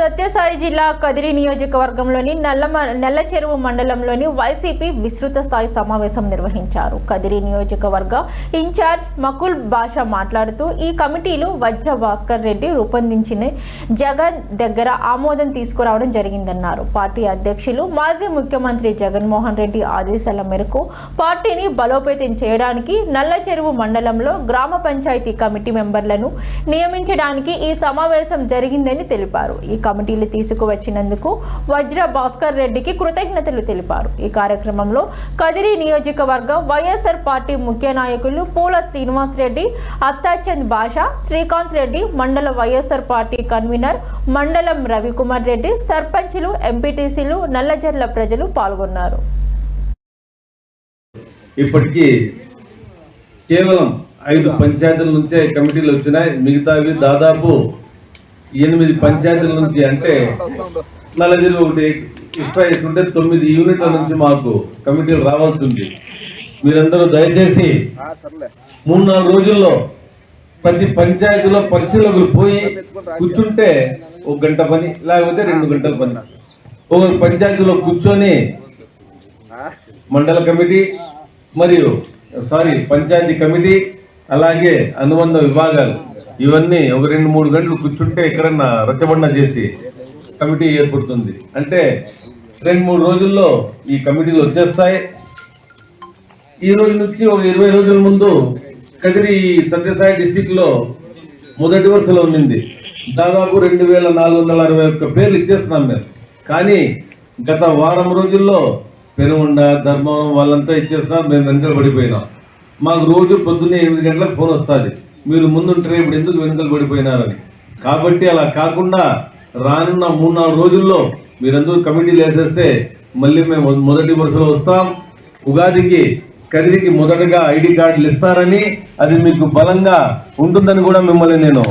సత్యసాయి జిల్లా కదిరి నియోజకవర్గంలోని నల్ల చెరువు మండలంలోని వైసీపీ విస్తృత స్థాయి సమావేశం నిర్వహించారు. కదిరి నియోజకవర్గ ఇన్ఛార్జ్ మకుల్ బాషా మాట్లాడుతూ ఈ కమిటీలు వజ్ర భాస్కర్ రెడ్డి రూపొందించిన జగన్ దగ్గర ఆమోదం తీసుకురావడం జరిగిందన్నారు. పార్టీ అధ్యక్షులు మాజీ ముఖ్యమంత్రి జగన్మోహన్ రెడ్డి ఆదేశాల మేరకు పార్టీని బలోపేతం చేయడానికి నల్ల చెరువు మండలంలో గ్రామ పంచాయతీ కమిటీ మెంబర్లను నియమించడానికి ఈ సమావేశం జరిగిందని తెలిపారు. ఈ కమిటీలు తీసుకువచ్చినందుకు వజ్ర భాస్కర్ రెడ్డికి కృతజ్ఞతలు తెలిపారు. ఈ కార్యక్రమంలో కదిరి నియోజకవర్గ వైఎస్ఆర్ పార్టీ ముఖ్య నాయకులు పూల శ్రీనివాస్ రెడ్డి, అత్తాచంద్ బాషా, శ్రీకాంత్ రెడ్డి, మండల వైఎస్ఆర్ పార్టీ కన్వీనర్ మండలం రవికుమార్ రెడ్డి, సర్పంచులు, ఎంపీటీసీలు, నల్లజర్ల ప్రజలు పాల్గొన్నారు. ఇప్పటికీ కేవలం 5 పంచాయతీల నుంచే కమిటీలు వచ్చినాయి. మిగతావి దాదాపు 8 పంచాయతీల నుంచి, అంటే నల్లగిరి ఒకటి ఎక్స్ట్రా చేసుకుంటే 9 యూనిట్ల నుంచి మాకు కమిటీలు రావాల్సి ఉంది. మీరందరూ దయచేసి 3-4 రోజుల్లో ప్రతి పంచాయతీలో పరిశీలకులు పోయి కూర్చుంటే 1 గంట పని, లేకపోతే 2 గంటల పని. ఒక పంచాయతీలో కూర్చొని మండల కమిటీ మరియు పంచాయతీ కమిటీ, అలాగే అనుబంధ విభాగాలు, ఇవన్నీ ఒక 2-3 గంటలు కూర్చుంటే ఎక్కడన్నా రచ్చబండ చేసి కమిటీ ఏర్పడుతుంది. అంటే 2-3 రోజుల్లో ఈ కమిటీలు వచ్చేస్తాయి. ఈ రోజు నుంచి ఒక 20 రోజుల ముందు కదిరి సత్యసాయి డిస్టిక్ లో మొదటి వరుసలో ఉన్నింది. దాదాపు 2461 పేర్లు ఇచ్చేస్తున్నాం మేము. కానీ గత వారం రోజుల్లో పెనుగొండ, ధర్మవరం వాళ్ళంతా ఇచ్చేస్తున్నాం. మేము వెనుకలు పడిపోయినాం. మాకు రోజు పొద్దున్నే 8 గంటలకు ఫోన్ వస్తుంది, మీరు ముందుంటే ఇప్పుడు ఎందుకు వెనుకలు పడిపోయినారని. కాబట్టి అలా కాకుండా రానున్న 3-4 రోజుల్లో మీరందరూ కమిటీలు వేసేస్తే మళ్ళీ మేము మొదటి వరుసలో వస్తాం. ఉగాదికి కదిరికి మొదటగా ఐడి కార్డులు ఇస్తారని, అది మీకు బలంగా ఉంటుందని కూడా మిమ్మల్ని నేను